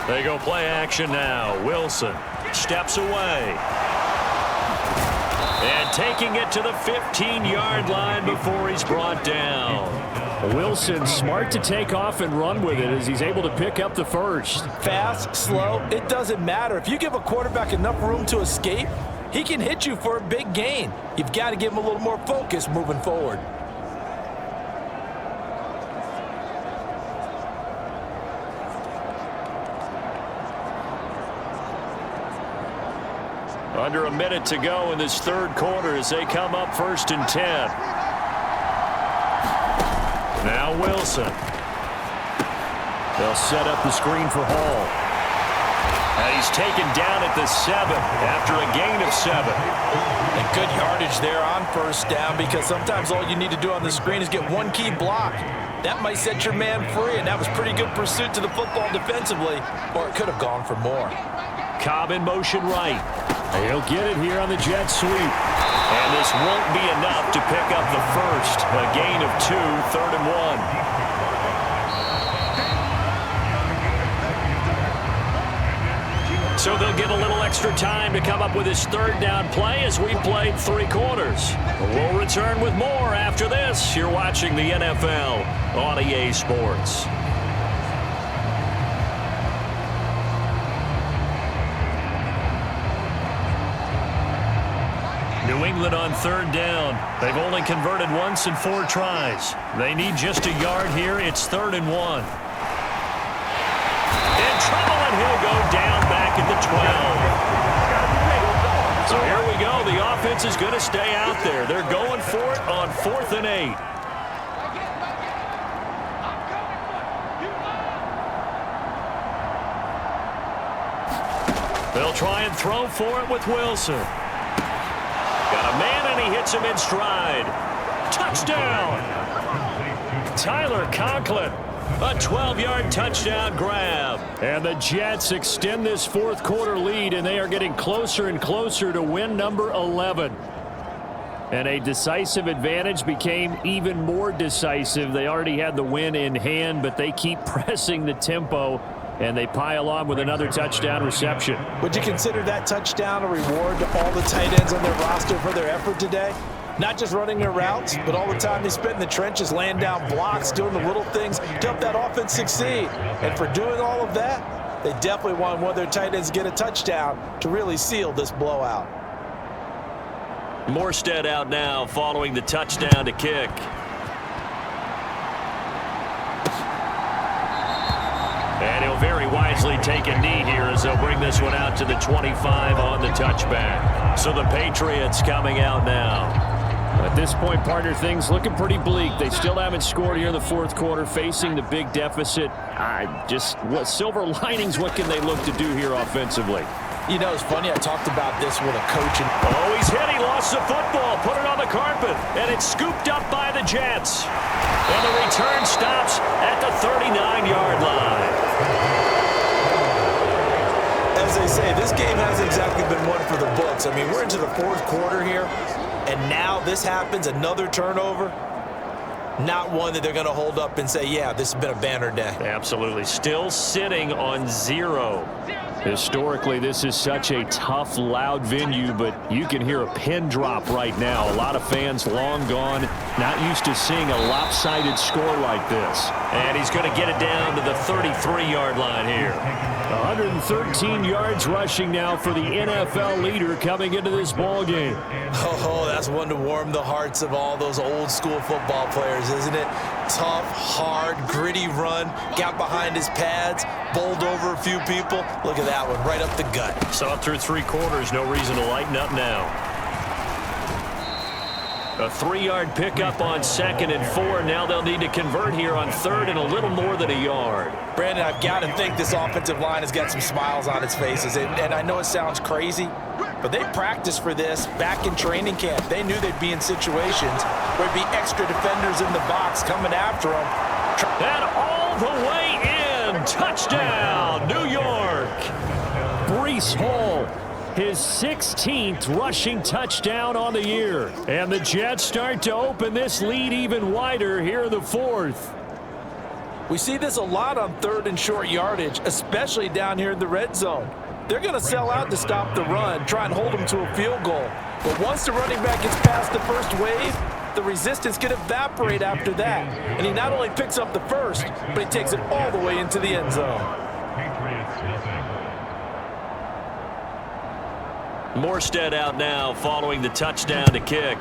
S4: They go play action now. Wilson steps away. And taking it to the 15-yard line before he's brought down.
S2: Wilson smart to take off and run with it as he's able to pick up the first.
S3: Fast, slow, it doesn't matter. If you give a quarterback enough room to escape, he can hit you for a big gain. You've got to give him a little more focus moving forward.
S2: Under a minute to go in this third quarter as they come up 1st and 10.
S4: Now Wilson.
S2: They'll set up the screen for Hall.
S4: And he's taken down at the 7 after a gain of 7.
S3: And good yardage there on first down because sometimes all you need to do on the screen is get one key block. That might set your man free, and that was pretty good pursuit to the football defensively, or it could have gone for more.
S4: Cobb in motion right.
S2: He'll get it here on the jet sweep.
S4: And this won't be enough to pick up the first. A gain of 2, 3rd and 1. So they'll get a little extra time to come up with his third down play as we played 3 quarters. We'll return with more after this. You're watching the NFL on EA Sports. New England on 3rd down. They've only converted once in 4 tries. They need just a yard here. It's 3rd and 1. In trouble, and he'll go down back at the 12. So here we go. The offense is going to stay out there. They're going for it on 4th and 8. They'll try and throw for it with Wilson. Got a man, and he hits him in stride. Touchdown! Tyler Conklin, a 12-yard touchdown grab.
S2: And the Jets extend this fourth quarter lead, and they are getting closer and closer to win number 11. And a decisive advantage became even more decisive. They already had the win in hand, but they keep pressing the tempo and they pile on with another touchdown reception.
S3: Would you consider that touchdown a reward to all the tight ends on their roster for their effort today? Not just running their routes, but all the time they spent in the trenches, laying down blocks, doing the little things to help that offense succeed. And for doing all of that, they definitely want one of their tight ends to get a touchdown to really seal this blowout.
S4: Morstead out now following the touchdown to kick. And he'll very wisely take a knee here as they'll bring this one out to the 25 on the touchback. So the Patriots coming out now.
S2: At this point, partner, things looking pretty bleak. They still haven't scored here in the fourth quarter, facing the big deficit. What silver linings, what can they look to do here offensively?
S3: You know, it's funny, I talked about this with a coach.
S4: Oh, he's hit. He lost the football. Put it on the carpet. And it's scooped up by the Jets. And the return stops at the 39-yard line.
S3: As they say, this game hasn't exactly been one for the books. I mean, we're into the fourth quarter here, and now this happens, another turnover. Not one that they're going to hold up and say, yeah, this has been a banner day.
S4: Absolutely. Still sitting on 0.
S2: Historically, this is such a tough, loud venue, but you can hear a pin drop right now. A lot of fans long gone, not used to seeing a lopsided score like this.
S4: And he's going to get it down to the 33-yard line here.
S2: 113 yards rushing now for the NFL leader coming into this ball game.
S3: Oh, that's one to warm the hearts of all those old school football players, isn't it? Tough, hard, gritty run, got behind his pads, bowled over a few people. Look at that one, right up the gut.
S4: Saw it through 3 quarters, no reason to lighten up now. A 3-yard pickup on 2nd and 4. Now they'll need to convert here on 3rd and a little more than a yard.
S3: Brandon, I've got to think this offensive line has got some smiles on its faces. And I know it sounds crazy, but they practiced for this back in training camp. They knew they'd be in situations where there'd be extra defenders in the box coming after them.
S4: And all the way in. Touchdown, New York.
S2: Breece Hall, his 16th rushing touchdown on the year. And the Jets start to open this lead even wider here in the 4th.
S3: We see this a lot on 3rd and short yardage, especially down here in the red zone. They're going to sell out to stop the run, try and hold them to a field goal. But once the running back gets past the first wave, the resistance can evaporate after that. And he not only picks up the first, but he takes it all the way into the end zone.
S4: Morstead out now following the touchdown to kick.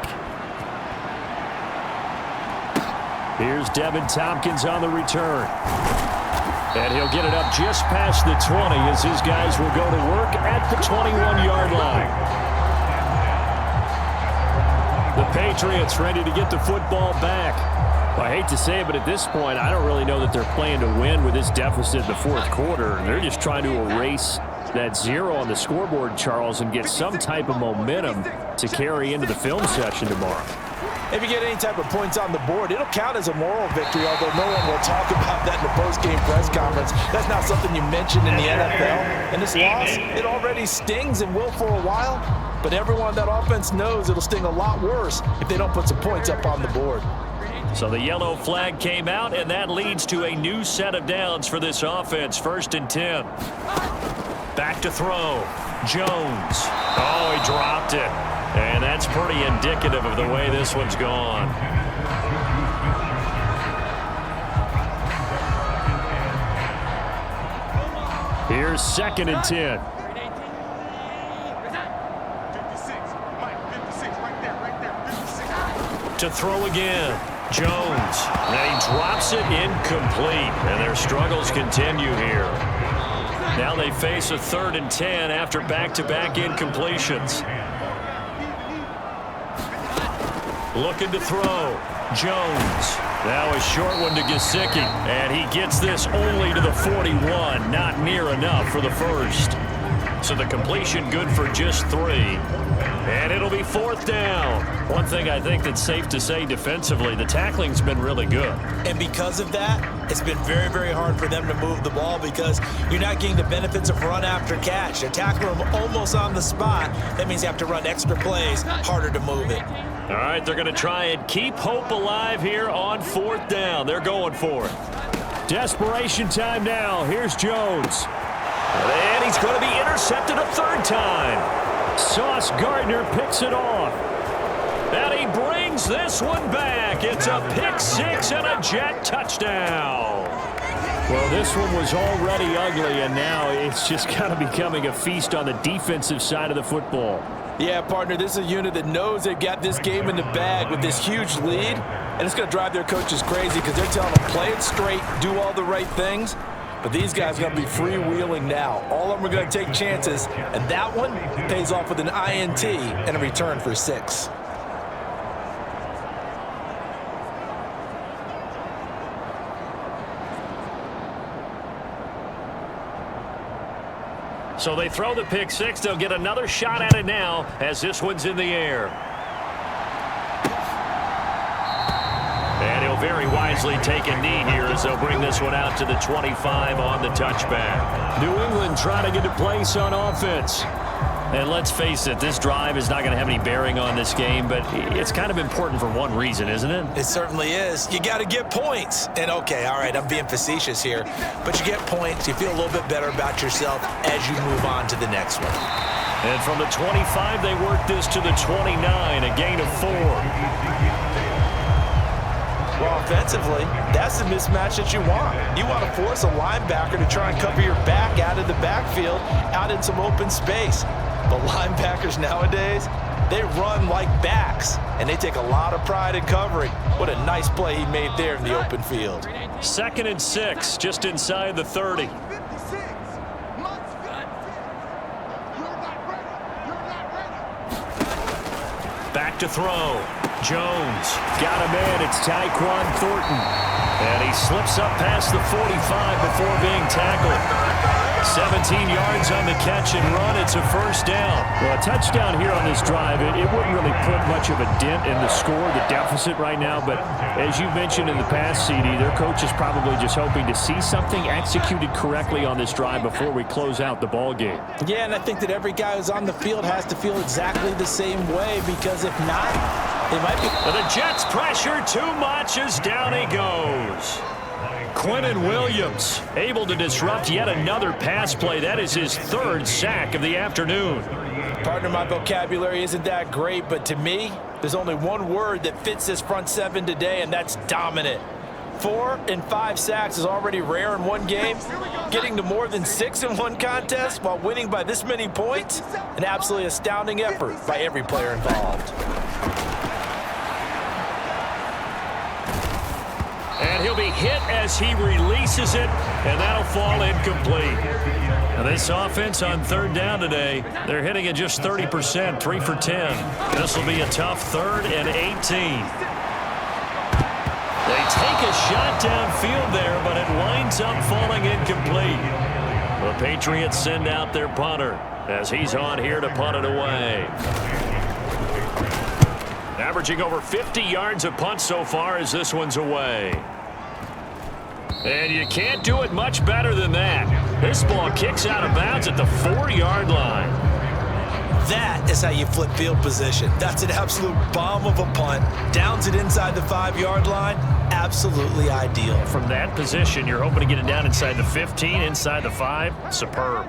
S2: Here's Devin Tompkins on the return. And he'll get it up just past the 20 as his guys will go to work at the 21-yard line. The Patriots ready to get the football back. Well, I hate to say it, but at this point, I don't really know that they're playing to win with this deficit in the fourth quarter. They're just trying to erase that 0 on the scoreboard, Charles, and get some type of momentum to carry into the film session tomorrow.
S3: If you get any type of points on the board, it'll count as a moral victory, although no one will talk about that in the post-game press conference. That's not something you mentioned in the NFL. And this loss, it already stings and will for a while, but everyone on that offense knows it'll sting a lot worse if they don't put some points up on the board.
S4: So the yellow flag came out, and that leads to a new set of downs for this offense. 1st and 10. Back to throw. Jones. Oh, he dropped it. And that's pretty indicative of the way this one's gone.
S2: Here's 2nd and 10.
S4: To throw again. Jones. And he drops it incomplete. And their struggles continue here. Now they face a 3rd and 10 after back-to-back incompletions. Looking to throw. Jones. Now a short one to Gesicki. And he gets this only to the 41. Not near enough for the first. So the completion good for just 3. And it'll be 4th down. One thing I think that's safe to say defensively, the tackling's been really good.
S3: And because of that, it's been very, very hard for them to move the ball because you're not getting the benefits of run after catch. They're tackling them almost on the spot. That means you have to run extra plays, harder to move it.
S4: All right, they're going to try and keep hope alive here on 4th down. They're going for it.
S2: Desperation time now. Here's Jones.
S4: And he's going to be intercepted a third time.
S2: Sauce Gardner picks it off.
S4: And he brings this one back. It's a pick six and a Jet touchdown.
S2: Well, this one was already ugly, and now it's just kind of becoming a feast on the defensive side of the football.
S3: Yeah, partner, this is a unit that knows they've got this game in the bag with this huge lead, and it's going to drive their coaches crazy because they're telling them play it straight, do all the right things. But these guys are going to be freewheeling now. All of them are going to take chances, and that one pays off with an INT and a return for 6.
S4: So they throw the pick six. They'll get another shot at it now as this one's in the air. And he'll very wisely take a knee here as they'll bring this one out to the 25 on the touchback.
S2: New England trying to get a place on offense.
S4: And let's face it, this drive is not going to have any bearing on this game, but it's kind of important for one reason, isn't it?
S3: It certainly is. You got to get points. And, okay, all right, I'm being facetious here. But you get points, you feel a little bit better about yourself as you move on to the next one.
S4: And from the 25, they work this to the 29, a gain of 4.
S3: Well, offensively, that's the mismatch that you want. You want to force a linebacker to try and cover your back out of the backfield, out in some open space. But linebackers nowadays, they run like backs, and they take a lot of pride in covering. What a nice play he made there in the open field.
S4: 2nd and 6, just inside the 30. Back to throw. Jones.
S2: Got a man. It's Tyquan Thornton.
S4: And he slips up past the 45 before being tackled. 17 yards on the catch and run. It's a first down.
S2: Well, a touchdown here on this drive, it wouldn't really put much of a dent in the score, the deficit right now. But as you mentioned in the past, CD, their coach is probably just hoping to see something executed correctly on this drive before we close out the ball game.
S3: Yeah, and I think that every guy who's on the field has to feel exactly the same way, because if not, they might be.
S4: The Jets pressure too much as down he goes. Quinnen Williams able to disrupt yet another pass play. That is his 3rd sack of the afternoon.
S3: Partner, my vocabulary isn't that great, but to me, there's only one word that fits this front 7 today, and that's dominant. 4 and 5 sacks is already rare in one game. Getting to more than 6 in one contest while winning by this many points, an absolutely astounding effort by every player involved.
S4: And he'll be hit as he releases it, and that'll fall incomplete. Now this offense on 3rd down today, they're hitting at just 30%, 3 for 10. This will be a tough 3rd and 18. They take a shot downfield there, but it winds up falling incomplete. The Patriots send out their punter as he's on here to punt it away. Averaging over 50 yards a punt so far as this one's away. And you can't do it much better than that. This ball kicks out of bounds at the 4-yard line.
S3: That is how you flip field position. That's an absolute bomb of a punt. Downs it inside the 5-yard line. Absolutely ideal.
S4: From that position, you're hoping to get it down inside the 15, inside the 5. Superb.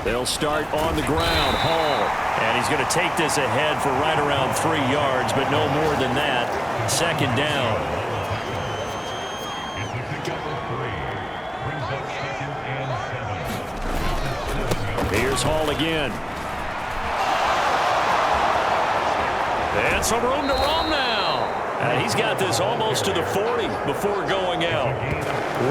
S2: They'll start on the ground. Hall.
S4: And he's going to take this ahead for right around 3 yards, but no more than that. 2nd down.
S2: Here's Hall again.
S4: And some room to roam now. And he's got this almost to the 40 before going out.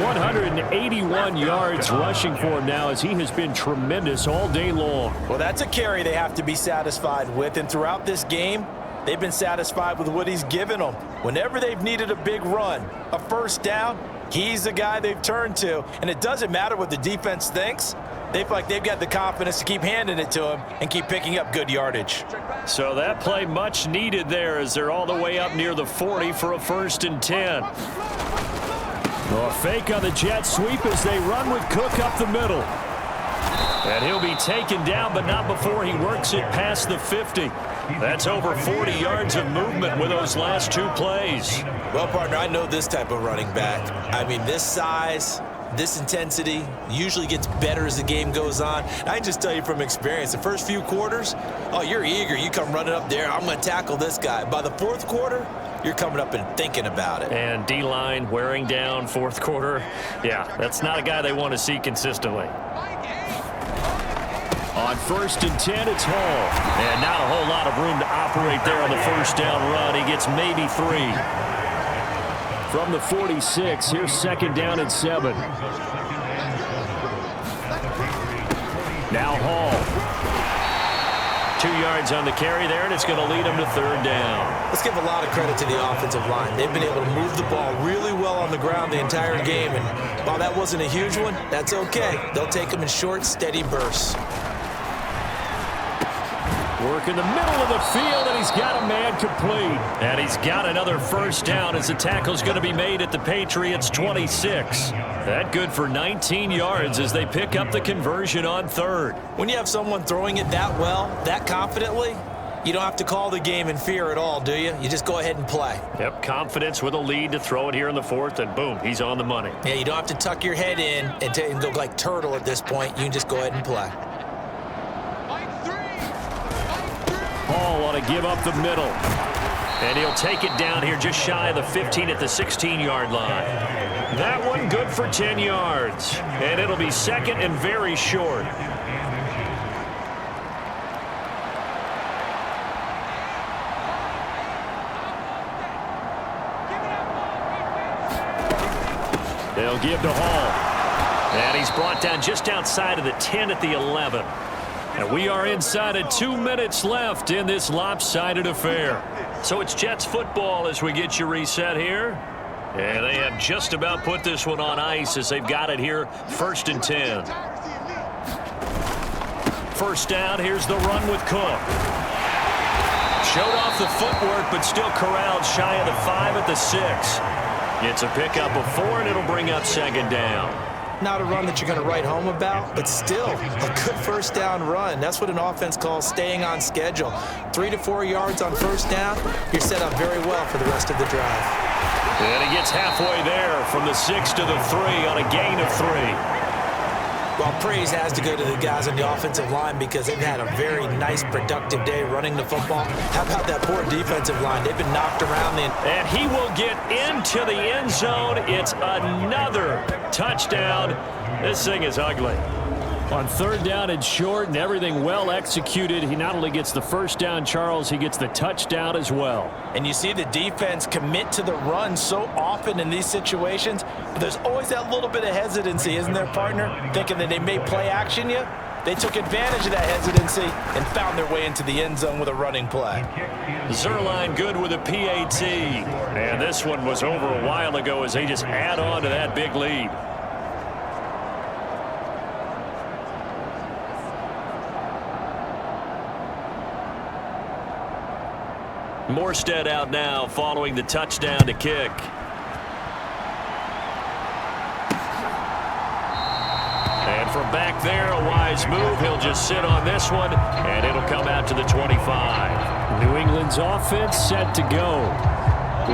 S2: 181 yards rushing for him now, as he has been tremendous all day long.
S3: Well, that's a carry they have to be satisfied with, and throughout this game, they've been satisfied with what he's given them. Whenever they've needed a big run, a first down, he's the guy they've turned to, and it doesn't matter what the defense thinks. They feel like they've got the confidence to keep handing it to him and keep picking up good yardage.
S4: So that play much needed there as they're all the way up near the 40 for a 1st and 10.
S2: Well, a fake on the jet sweep as they run with Cook up the middle.
S4: And he'll be taken down, but not before he works it past the 50. That's over 40 yards of movement with those last 2 plays.
S3: Well, partner, I know this type of running back. I mean, this size, this intensity usually gets better as the game goes on. And I can just tell you from experience, the first few quarters, oh, you're eager. You come running up there, I'm going to tackle this guy. By the fourth quarter, you're coming up and thinking about it.
S4: And D-line wearing down fourth quarter. Yeah, that's not a guy they want to see consistently.
S2: On 1st and 10, it's Hall.
S4: And not a whole lot of room to operate there on the first down run. He gets maybe 3.
S2: From the 46, here's 2nd down and 7. Now Hall.
S4: 2 yards on the carry there, and it's going to lead him to 3rd down.
S3: Let's give a lot of credit to the offensive line. They've been able to move the ball really well on the ground the entire game. And while that wasn't a huge one, that's okay. They'll take them in short, steady bursts.
S2: Work in the middle of the field, and he's got a man complete.
S4: And he's got another first down as the tackle's going to be made at the Patriots' 26. That good for 19 yards as they pick up the conversion on 3rd.
S3: When you have someone throwing it that well, that confidently, you don't have to call the game in fear at all, do you? You just go ahead and play.
S4: Yep, confidence with a lead to throw it here in the 4th, and boom, he's on the money.
S3: Yeah, you don't have to tuck your head in and go like turtle at this point. You can just go ahead and play.
S2: Hall want to give up the middle.
S4: And he'll take it down here just shy of the 15 at the 16-yard line. That one good for 10 yards. And it'll be 2nd and very short.
S2: They'll give to Hall.
S4: And he's brought down just outside of the 10 at the 11.
S2: And we are inside of 2 minutes left in this lopsided affair.
S4: So it's Jets football as we get you reset here. And they have just about put this one on ice as they've got it here, 1st and 10. First down, here's the run with Cook. Showed off the footwork, but still corralled shy of the 5 at the 6. Gets a pickup of 4, and it'll bring up 2nd down.
S3: Not a run that you're going to write home about, but still a good first down run. That's what an offense calls staying on schedule. 3 to 4 yards on first down, you're set up very well for the rest of the drive.
S4: And he gets halfway there from the 6 to the 3 on a gain of 3.
S3: Well, praise has to go to the guys on the offensive line because they've had a very nice, productive day running the football. How about that poor defensive line? They've been knocked around.
S4: And he will get into the end zone. It's another touchdown. This thing is ugly.
S2: On 3rd down and short and everything well executed, he not only gets the first down, Charles, he gets the touchdown as well.
S3: And you see the defense commit to the run so often in these situations, but there's always that little bit of hesitancy, isn't there, partner? Thinking that they may play action you. They took advantage of that hesitancy and found their way into the end zone with a running play.
S4: Zuerlein good with a PAT. And this one was over a while ago as they just add on to that big lead. Morstead out now following the touchdown to kick. And from back there, a wise move. He'll just sit on this one, and it'll come out to the 25.
S2: New England's offense set to go.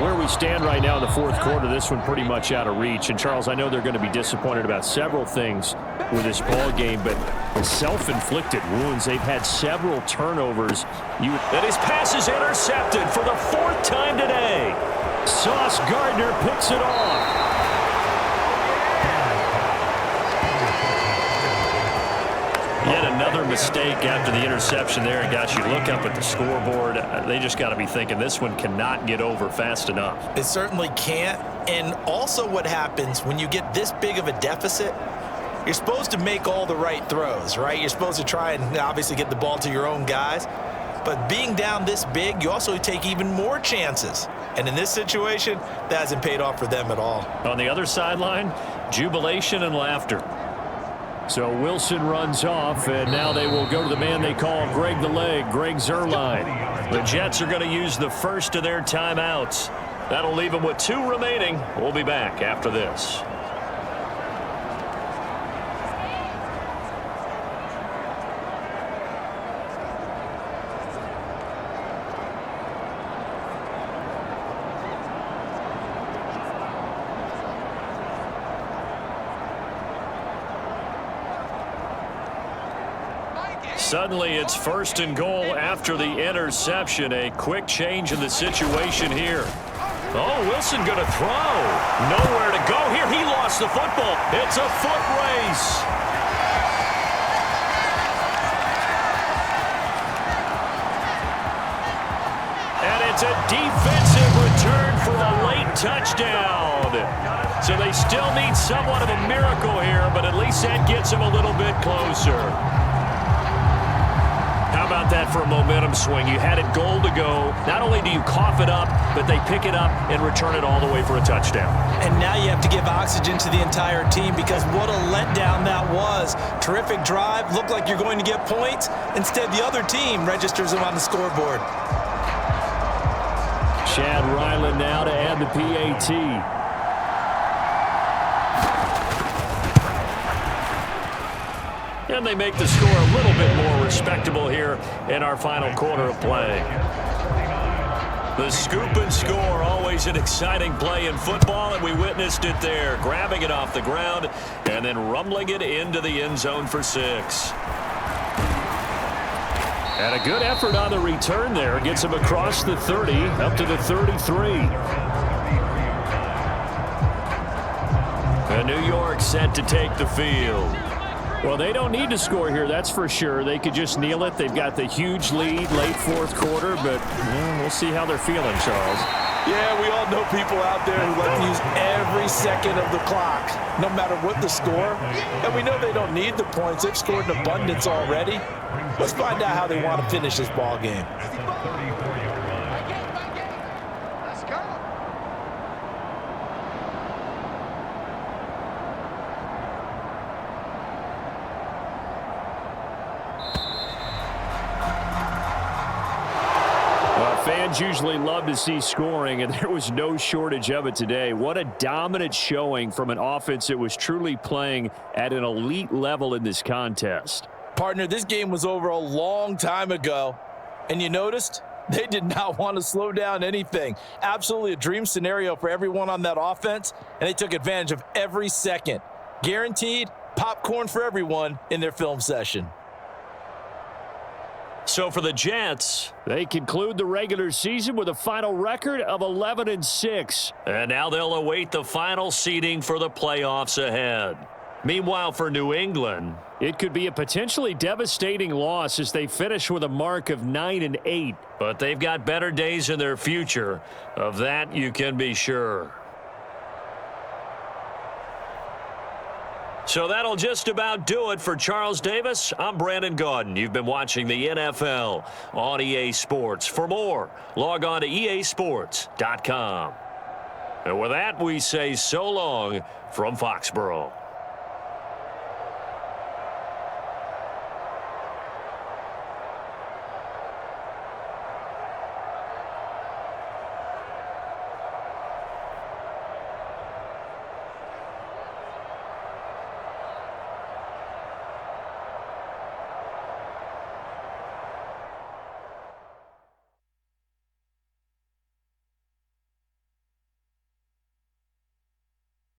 S2: Where we stand right now in the 4th quarter, this one pretty much out of reach. And, Charles, I know they're going to be disappointed about several things with this ball game, but the self-inflicted wounds, they've had several turnovers.
S4: And his pass is intercepted for the 4th time today.
S2: Sauce Gardner picks it off.
S4: Yet another mistake after the interception there. And got you look up at the scoreboard. They just got to be thinking this one cannot get over fast enough.
S3: It certainly can't. And also what happens when you get this big of a deficit, you're supposed to make all the right throws, right? You're supposed to try and obviously get the ball to your own guys. But being down this big, you also take even more chances. And in this situation, that hasn't paid off for them at all.
S4: On the other sideline, jubilation and laughter.
S2: So Wilson runs off, and now they will go to the man they call Greg the Leg, Greg Zuerlein.
S4: The Jets are going to use the first of their timeouts. That'll leave them with 2 remaining. We'll be back after this. Suddenly it's 1st and goal after the interception. A quick change in the situation here. Oh, Wilson going to throw. Nowhere to go here. He lost the football. It's a foot race. And it's a defensive return for a late touchdown. So they still need somewhat of a miracle here, but at least that gets them a little bit closer. How about that for a momentum swing? You had it goal to go. Not only do you cough it up, but they pick it up and return it all the way for a touchdown.
S3: And now you have to give oxygen to the entire team because what a letdown that was. Terrific drive. Looked like you're going to get points. Instead, the other team registers them on the scoreboard.
S2: Chad Ryland now to add the PAT.
S4: And they make the score a little bit more respectable here in our final quarter of play. The scoop and score, always an exciting play in football, and we witnessed it there, grabbing it off the ground and then rumbling it into the end zone for 6.
S2: And a good effort on the return there. Gets him across the 30, up to the 33.
S4: And New York set to take the field.
S2: Well, they don't need to score here, that's for sure. They could just kneel it. They've got the huge lead, late 4th quarter, but we'll see how they're feeling, Charles.
S3: Yeah, we all know people out there who like to use every second of the clock, no matter what the score. And we know they don't need the points. They've scored in abundance already. Let's find out how they want to finish this ball game.
S2: Fans usually love to see scoring, and there was no shortage of it today. What a dominant showing from an offense that was truly playing at an elite level in this contest.
S3: Partner, this game was over a long time ago, and you noticed they did not want to slow down anything. Absolutely a dream scenario for everyone on that offense, and they took advantage of every second. Guaranteed popcorn for everyone in their film session.
S4: So for the Jets,
S2: they conclude the regular season with a final record of 11-6.
S4: And now they'll await the final seeding for the playoffs ahead. Meanwhile, for New England,
S2: it could be a potentially devastating loss as they finish with a mark of 9-8.
S4: But they've got better days in their future. Of that, you can be sure. So that'll just about do it for Charles Davis. I'm Brandon Gaudin. You've been watching the NFL on EA Sports. For more, log on to easports.com. And with that, we say so long from Foxborough.